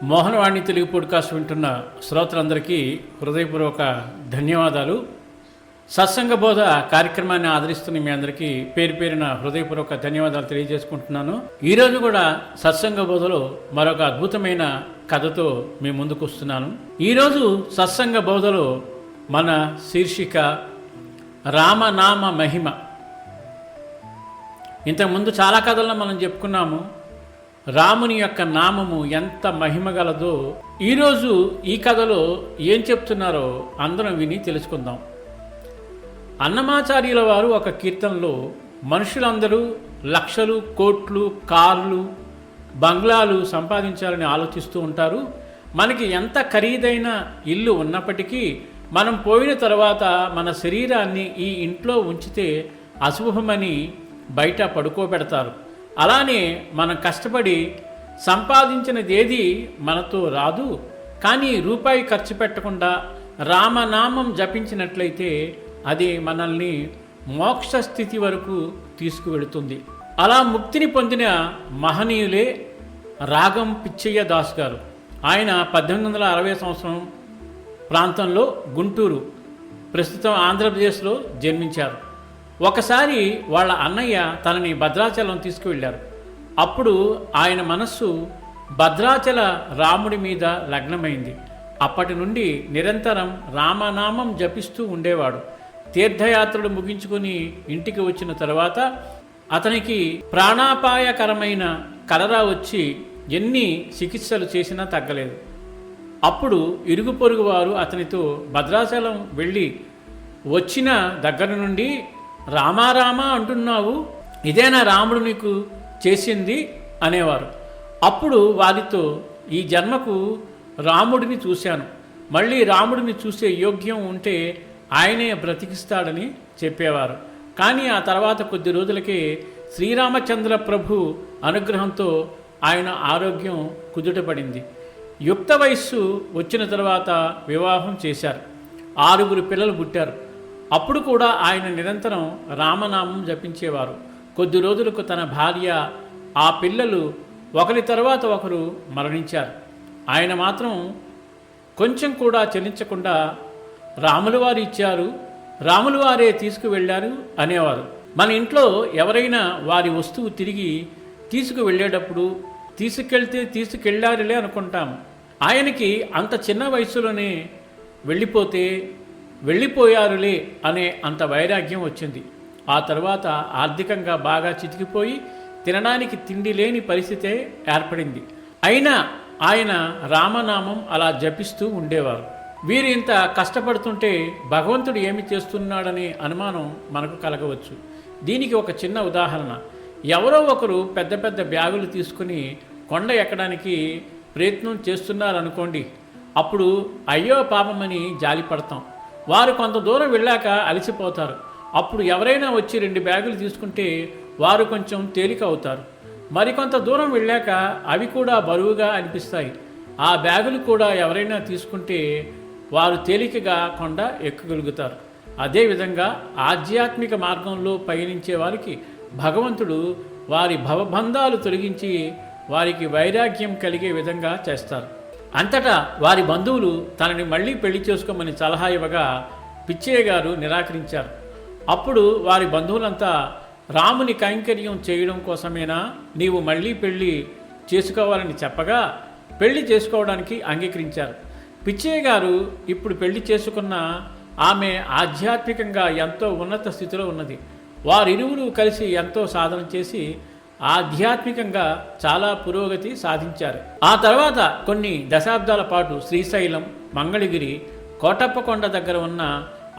Mohanavani Telugu podcast వింటున్న శ్రోతలందరికీ హృదయపూర్వక ధన్యవాదాలు. సత్సంగ బోధ కార్యక్రమాన్ని ఆదరిస్తున్న మీ అందరికీ పేరు పేరున హృదయపూర్వక ధన్యవాదాలు తెలియజేసుకుంటున్నాను. ఈరోజు కూడా సత్సంగ బోధలో మరొక అద్భుతమైన కథతో మీ ముందుకు వస్తున్నాను. ఈరోజు సత్సంగ బోధలో మన శీర్షిక రామనామ మహిమ. ఇంతకుముందు చాలా కథలను మనం చెప్పుకున్నాము. రాముని యొక్క నామము ఎంత మహిమగలదో ఈరోజు ఈ కథలో ఏం చెప్తున్నారో అందరం విని తెలుసుకుందాం. అన్నమాచార్యుల వారు ఒక కీర్తనలో మనుషులందరూ లక్షలు, కోట్లు, కార్లు, బంగ్లాలు సంపాదించాలని ఆలోచిస్తూ ఉంటారు. మనకి ఎంత ఖరీదైన ఇల్లు ఉన్నప్పటికీ మనం పోయిన తర్వాత మన శరీరాన్ని ఈ ఇంట్లో ఉంచితే అశుభమని బయట పడుకోబెడతారు. అలానే మనం కష్టపడి సంపాదించినదేది మనతో రాదు. కానీ రూపాయి ఖర్చు పెట్టకుండా రామనామం జపించినట్లయితే అది మనల్ని మోక్ష స్థితి వరకు తీసుకువెళుతుంది. అలా ముక్తిని పొందిన మహనీయులే రాగం పిచ్చయ్య దాస్ గారు. ఆయన 1860 సంవత్సరం ప్రాంతంలో గుంటూరు, ప్రస్తుతం ఆంధ్రప్రదేశ్లో జన్మించారు. ఒకసారి వాళ్ళ అన్నయ్య తనని భద్రాచలం తీసుకువెళ్ళారు. అప్పుడు ఆయన మనస్సు భద్రాచల రాముడి మీద లగ్నమైంది. అప్పటి నుండి నిరంతరం రామనామం జపిస్తూ ఉండేవాడు. తీర్థయాత్రలు ముగించుకొని ఇంటికి వచ్చిన తర్వాత అతనికి ప్రాణాపాయకరమైన కలరా వచ్చి ఎన్ని చికిత్సలు చేసినా తగ్గలేదు. అప్పుడు ఇరుగు పొరుగు వారు అతనితో భద్రాచలం వెళ్ళి వచ్చిన దగ్గర నుండి రామారామా అంటున్నావు, ఇదేనా రాముడు నీకు చేసింది అనేవారు. అప్పుడు వారితో ఈ జన్మకు రాముడిని చూశాను, మళ్ళీ రాముడిని చూసే యోగ్యం ఉంటే ఆయనే బ్రతికిస్తాడని చెప్పేవారు. కానీ ఆ తర్వాత కొద్ది రోజులకే శ్రీరామచంద్ర ప్రభు అనుగ్రహంతో ఆయన ఆరోగ్యం కుదుటపడింది. యుక్త వయస్సు వచ్చిన తర్వాత వివాహం చేశారు. 6 పిల్లలు పుట్టారు. అప్పుడు కూడా ఆయన నిరంతరం రామనామం జపించేవారు. కొద్ది రోజులకు తన భార్య, ఆ పిల్లలు ఒకరి తర్వాత ఒకరు మరణించారు. ఆయన మాత్రం కొంచెం కూడా చెల్లించకుండా రాములు వారు ఇచ్చారు, రాములు వారే తీసుకువెళ్ళారు అనేవారు. మన ఇంట్లో ఎవరైనా వారి వస్తువు తిరిగి తీసుకువెళ్ళేటప్పుడు తీసుకెళ్తే తీసుకెళ్ళారులే అనుకుంటాం. ఆయనకి అంత చిన్న వయసులోనే వెళ్ళిపోయారులే అనే అంత వైరాగ్యం వచ్చింది. ఆ తర్వాత ఆర్థికంగా బాగా చితికిపోయి తినడానికి తిండి లేని పరిస్థితే ఏర్పడింది. అయినా ఆయన రామనామం అలా జపిస్తూ ఉండేవారు. వీరు ఇంత కష్టపడుతుంటే భగవంతుడు ఏమి చేస్తున్నాడనే అనుమానం మనకు కలగవచ్చు. దీనికి ఒక చిన్న ఉదాహరణ. ఎవరో ఒకరు పెద్ద పెద్ద బ్యాగులు తీసుకుని కొండ ఎక్కడానికి ప్రయత్నం చేస్తున్నారనుకోండి. అప్పుడు అయ్యో పాపమని జాలిపడతాం. వారు కొంత దూరం వెళ్ళాక అలసిపోతారు. అప్పుడు ఎవరైనా వచ్చి 2 బ్యాగులు తీసుకుంటే వారు కొంచెం తేలిక అవుతారు. మరికొంత దూరం వెళ్ళాక అవి కూడా బరువుగా అనిపిస్తాయి. ఆ బ్యాగులు కూడా ఎవరైనా తీసుకుంటే వారు తేలికగా కొండ ఎక్కగలుగుతారు. అదేవిధంగా ఆధ్యాత్మిక మార్గంలో పయనించే వారికి భగవంతుడు వారి భవబంధాలు తొలగించి వారికి వైరాగ్యం కలిగే విధంగా చేస్తారు. అంతటా వారి బంధువులు తనని మళ్ళీ పెళ్లి చేసుకోమని సలహా ఇవ్వగా పిచ్చయ్య గారు నిరాకరించారు. అప్పుడు వారి బంధువులంతా రాముని కైంకర్యం చేయడం కోసమేనా నీవు మళ్ళీ పెళ్లి చేసుకోవాలని చెప్పగా పెళ్లి చేసుకోవడానికి అంగీకరించారు. పిచ్చయ్య గారు ఇప్పుడు పెళ్లి చేసుకున్న ఆమె ఆధ్యాత్మికంగా ఎంతో ఉన్నత స్థితిలో ఉన్నది. వారిరువురు కలిసి ఎంతో సాధన చేసి ఆధ్యాత్మికంగా చాలా పురోగతి సాధించారు. ఆ తర్వాత కొన్ని దశాబ్దాల పాటు శ్రీశైలం, మంగళగిరి, కోటప్పకొండ దగ్గర ఉన్న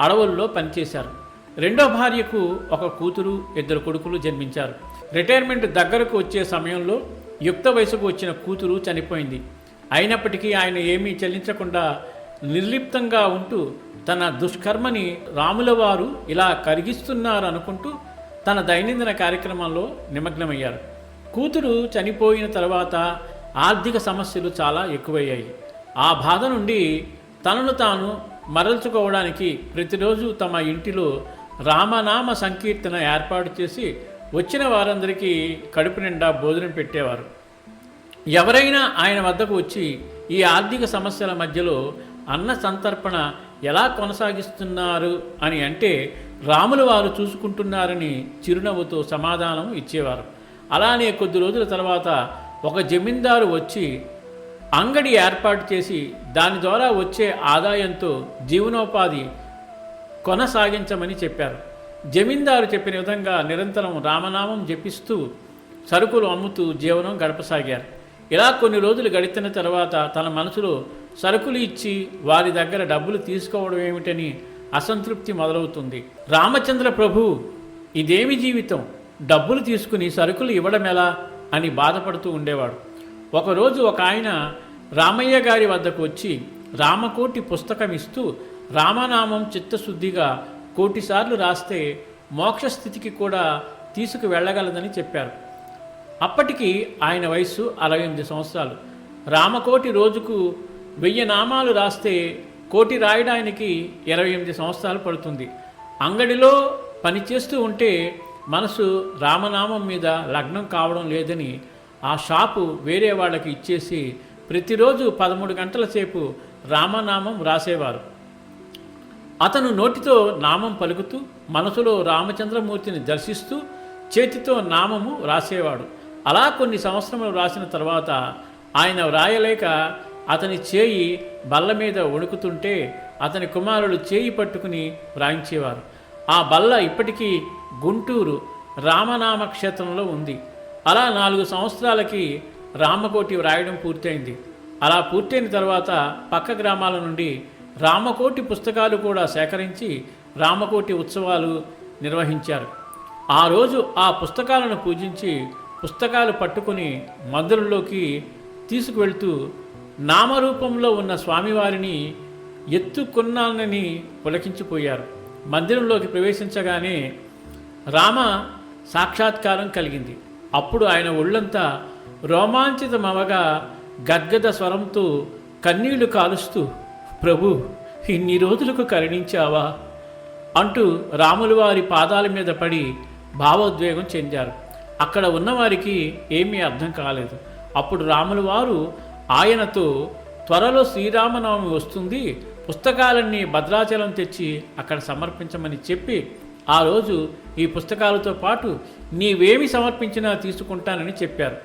అడవుల్లో పనిచేశారు. రెండో భార్యకు ఒక కూతురు, 2 కొడుకులు జన్మించారు. రిటైర్మెంట్ దగ్గరకు వచ్చే సమయంలో యుక్త వయసుకు వచ్చిన కూతురు చనిపోయింది. అయినప్పటికీ ఆయన ఏమీ చెల్లించకుండా నిర్లిప్తంగా ఉంటూ తన దుష్కర్మని రాముల వారు ఇలా కరిగిస్తున్నారనుకుంటూ తన దైనందిన కార్యక్రమాల్లో నిమగ్నమయ్యారు. కూతురు చనిపోయిన తర్వాత ఆర్థిక సమస్యలు చాలా ఎక్కువయ్యాయి. ఆ బాధ నుండి తనను తాను మరల్చుకోవడానికి ప్రతిరోజు తమ ఇంటిలో రామనామ సంకీర్తన ఏర్పాటు చేసి వచ్చిన వారందరికీ కడుపు నిండా భోజనం పెట్టేవారు. ఎవరైనా ఆయన వద్దకు వచ్చి ఈ ఆర్థిక సమస్యల మధ్యలో అన్న సంతర్పణ ఎలా కొనసాగిస్తున్నారు అని అంటే రాములు వారు చూసుకుంటున్నారని చిరునవ్వుతో సమాధానం ఇచ్చేవారు. అలానే కొద్ది రోజుల తర్వాత ఒక జమీందారు వచ్చి అంగడి ఏర్పాటు చేసి దాని ద్వారా వచ్చే ఆదాయంతో జీవనోపాధి కొనసాగించమని చెప్పారు. జమీందారు చెప్పిన విధంగా నిరంతరం రామనామం జపిస్తూ సరుకులు అమ్ముతూ జీవనం గడపసాగారు. ఇలా కొన్ని రోజులు గడిచిన తర్వాత తన మనసులో సరుకులు ఇచ్చి వారి దగ్గర డబ్బులు తీసుకోవడం ఏమిటని అసంతృప్తి మొదలవుతుంది. రామచంద్ర ప్రభు, ఇదేమి జీవితం, డబ్బులు తీసుకుని సరుకులు ఇవ్వడం ఎలా అని బాధపడుతూ ఉండేవాడు. ఒకరోజు ఒక ఆయన రామయ్య గారి వద్దకు వచ్చి రామకోటి పుస్తకం ఇస్తూ రామనామం చిత్తశుద్ధిగా 1,000,000 సార్లు రాస్తే మోక్షస్థితికి కూడా తీసుకు వెళ్ళగలదని చెప్పారు. అప్పటికి ఆయన వయస్సు 68 సంవత్సరాలు. రామకోటి రోజుకు 1000 నామాలు రాస్తే కోటి రాయడానికి 28 సంవత్సరాలు పడుతుంది. అంగడిలో పనిచేస్తూ ఉంటే మనసు రామనామం మీద లగ్నం కావడం లేదని ఆ షాపు వేరే వాళ్ళకి ఇచ్చేసి ప్రతిరోజు 13 గంటల సేపు రామనామం రాసేవారు. అతను నోటితో నామం పలుకుతూ మనసులో రామచంద్రమూర్తిని దర్శిస్తూ చేతితో నామము రాసేవాడు. అలా కొన్ని సంవత్సరములు రాసిన తర్వాత ఆయన వ్రాయలేక అతని చేయి బల్ల మీద వణుకుతుంటే అతని కుమారుడు చేయి పట్టుకుని వ్రాయించేవారు. ఆ బల్ల ఇప్పటికీ గుంటూరు రామనామ క్షేత్రంలో ఉంది. అలా 4 సంవత్సరాలకి రామకోటి వ్రాయడం పూర్తయింది. అలా పూర్తయిన తర్వాత పక్క గ్రామాల నుండి రామకోటి పుస్తకాలు కూడా సేకరించి రామకోటి ఉత్సవాలు నిర్వహించారు. ఆ రోజు ఆ పుస్తకాలను పూజించి పుస్తకాలు పట్టుకుని మందిరంలోకి తీసుకువెళ్తూ నామరూపంలో ఉన్న స్వామివారిని ఎత్తుకున్నానని పులకించిపోయారు. మందిరంలోకి ప్రవేశించగానే రామ సాక్షాత్కారం కలిగింది. అప్పుడు ఆయన ఒళ్ళంతా రోమాంచితమవగా గద్గద స్వరంతో కన్నీళ్లు కాలుస్తూ, ప్రభు, ఇన్ని రోజులకు కరుణించావా అంటూ రాముల వారి పాదాల మీద పడి భావోద్వేగం చెందారు. అక్కడ ఉన్నవారికి ఏమీ అర్థం కాలేదు. అప్పుడు రాముల వారు ఆయనతో, త్వరలో శ్రీరామనవమి వస్తుంది, పుస్తకాలన్నీ భద్రాచలం తెచ్చి అక్కడ సమర్పించమని చెప్పి ఆ రోజు ఈ పుస్తకాలతో పాటు నీవేమి సమర్పించినా తీసుకుంటానని చెప్పారు.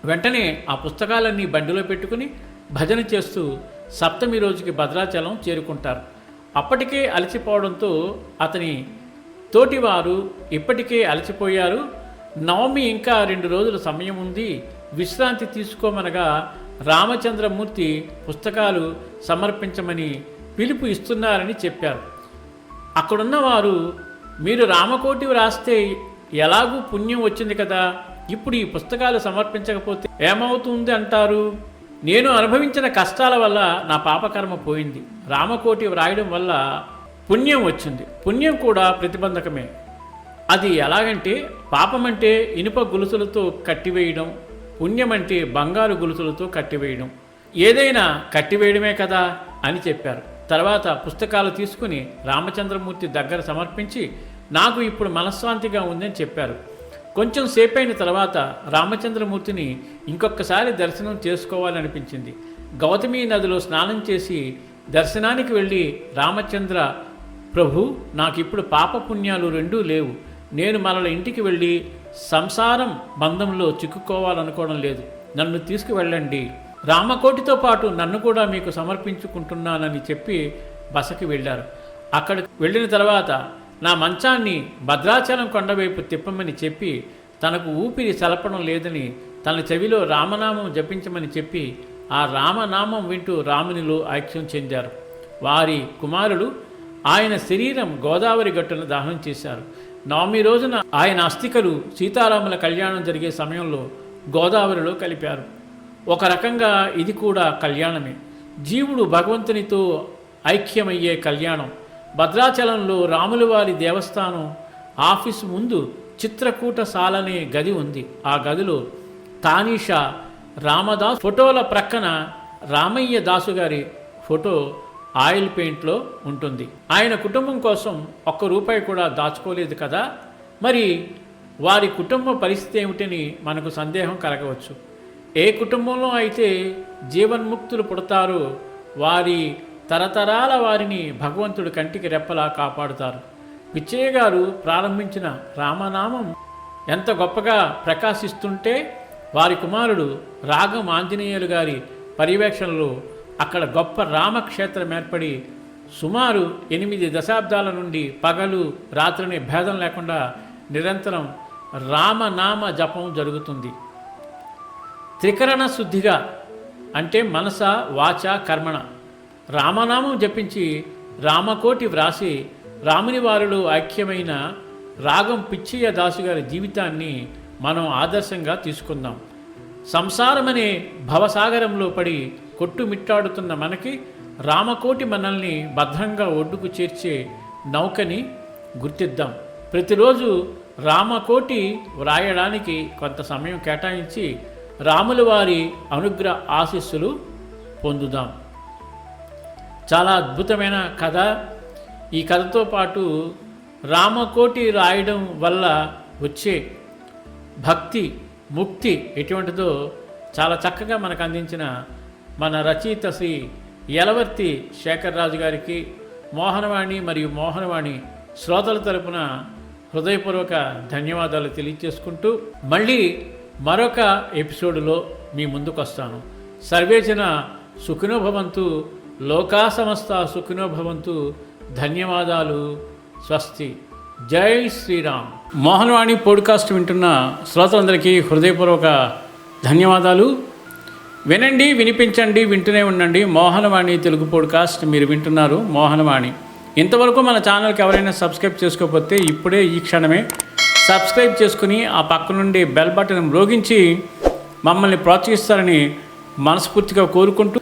వెంటనే ఆ పుస్తకాలన్నీ బండిలో పెట్టుకుని భజన చేస్తూ సప్తమి రోజుకి భద్రాచలం చేరుకుంటారు. అప్పటికే అలసిపోవడంతో అతని తోటివారు ఇప్పటికే అలసిపోయారు, నవమి ఇంకా 2 రోజుల సమయం ఉంది, విశ్రాంతి తీసుకోమనగా రామచంద్రమూర్తి పుస్తకాలు సమర్పించమని పిలుపు ఇస్తున్నారని చెప్పారు. అక్కడున్న వారు, మీరు రామకోటి వ్రాస్తే ఎలాగూ పుణ్యం వచ్చింది కదా, ఇప్పుడు ఈ పుస్తకాలు సమర్పించకపోతే ఏమవుతుంది అంటారు? నేను అనుభవించిన కష్టాల వల్ల నా పాపకర్మ పోయింది. రామకోటి వ్రాయడం వల్ల పుణ్యం వచ్చింది. పుణ్యం కూడా ప్రతిబంధకమే. అది ఎలాగంటే, పాపమంటే ఇనుప గొలుసులతో కట్టివేయడం, పుణ్యమంటే బంగారు గొలుసులతో కట్టివేయడం. ఏదైనా కట్టివేయడమే కదా అని చెప్పారు. తర్వాత పుస్తకాలు తీసుకుని రామచంద్రమూర్తి దగ్గర సమర్పించి నాకు ఇప్పుడు మనశ్శాంతిగా ఉందని చెప్పారు. కొంచెం సేపైన తర్వాత రామచంద్రమూర్తిని ఇంకొకసారి దర్శనం చేసుకోవాలనిపించింది. గౌతమి నదిలో స్నానం చేసి దర్శనానికి వెళ్ళి రామచంద్ర ప్రభు, నాకిప్పుడు పాపపుణ్యాలు రెండూ లేవు, నేను మరల ఇంటికి వెళ్ళి సంసారం బంధంలో చిక్కుకోవాలనుకోవడం లేదు, నన్ను తీసుకువెళ్ళండి, రామకోటితో పాటు నన్ను కూడా మీకు సమర్పించుకుంటున్నానని చెప్పి బసకి వెళ్ళారు. అక్కడికి వెళ్ళిన తర్వాత నా మంచాన్ని భద్రాచలం కొండవైపు తిప్పమని చెప్పి తనకు ఊపిరి చలపడం లేదని తన చెవిలో రామనామం జపించమని చెప్పి ఆ రామనామం వింటూ రామునిలో ఐక్యం చెందారు. వారి కుమారుడు ఆయన శరీరం గోదావరి గట్టున దహనం చేశారు. నవమి రోజున ఆయన అస్థికలు సీతారాముల కళ్యాణం జరిగే సమయంలో గోదావరిలో కలిపారు. ఒక రకంగా ఇది కూడా కళ్యాణమే. జీవుడు భగవంతునితో ఐక్యమయ్యే కళ్యాణం. భద్రాచలంలో రాములవారి దేవస్థానం ఆఫీసు ముందు చిత్రకూటశాలనే గది ఉంది. ఆ గదిలో తానీషా రామదాస్ ఫోటోల ప్రక్కన రామయ్య దాసు గారి ఫోటో ఆయిల్ పెయింట్లో ఉంటుంది. ఆయన కుటుంబం కోసం ₹1 కూడా దాచుకోలేదు కదా, మరి వారి కుటుంబ పరిస్థితి ఏమిటని మనకు సందేహం కలగవచ్చు. ఏ కుటుంబంలో అయితే జీవన్ముక్తులు పుడతారో వారి తరతరాల వారిని భగవంతుడు కంటికి రెప్పలా కాపాడుతారు. పిచ్చయ్య గారు ప్రారంభించిన రామనామం ఎంత గొప్పగా ప్రకాశిస్తుంటే వారి కుమారుడు రాగం ఆంజనేయులు గారి పర్యవేక్షణలో అక్కడ గొప్ప రామక్షేత్రం ఏర్పడి సుమారు 8 దశాబ్దాల నుండి పగలు రాత్రిని భేదం లేకుండా నిరంతరం రామనామ జపం జరుగుతుంది. త్రికరణ శుద్ధిగా అంటే మనస వాచ కర్మణ రామనామం జపించి రామకోటి వ్రాసి రాముని వారిలో ఐక్యమైన రాగం పిచ్చయ్య దాసు గారి జీవితాన్ని మనం ఆదర్శంగా తీసుకుందాం. సంసారమనే భవసాగరంలో పడి కొట్టుమిట్టాడుతున్న మనకి రామకోటి మనల్ని భద్రంగా ఒడ్డుకు చేర్చే నౌకని గుర్తిద్దాం. ప్రతిరోజు రామకోటి వ్రాయడానికి కొంత సమయం కేటాయించి రాముల వారి అనుగ్రహ ఆశీస్సులు పొందుదాం. చాలా అద్భుతమైన కథ. ఈ కథతో పాటు రామకోటి రాయడం వల్ల వచ్చే భక్తి ముక్తి ఎటువంటిదో చాలా చక్కగా మనకు అందించిన మన రచయిత శ్రీ యలవర్తి శేఖర్రాజు గారికి మోహనవాణి మరియు మోహనవాణి శ్రోతల తరపున హృదయపూర్వక ధన్యవాదాలు తెలియజేసుకుంటూ మళ్ళీ మరొక ఎపిసోడ్లో మీ ముందుకు వస్తాను. సర్వేజన సుఖినో భవంతు, లోకా సమస్త సుఖినో భవంతు. ధన్యవాదాలు. స్వస్తి. జై శ్రీరామ్. మోహనవాణి పోడ్కాస్ట్ వింటున్న శ్రోతలందరికీ హృదయపూర్వక ధన్యవాదాలు. వినండి, వినిపించండి, వింటూనే ఉండండి. మోహనవాణి తెలుగు పోడ్కాస్ట్ మీరు వింటున్నారు. మోహనవాణి. ఇంతవరకు మన ఛానల్కి ఎవరైనా సబ్స్క్రైబ్ చేసుకోకపోతే ఇప్పుడే ఈ క్షణమే సబ్స్క్రైబ్ చేసుకుని ఆ పక్క నుండి బెల్ బటన్ మ్రోగించి మమ్మల్ని ప్రోత్సహిస్తారని మనస్ఫూర్తిగా కోరుకుంటూ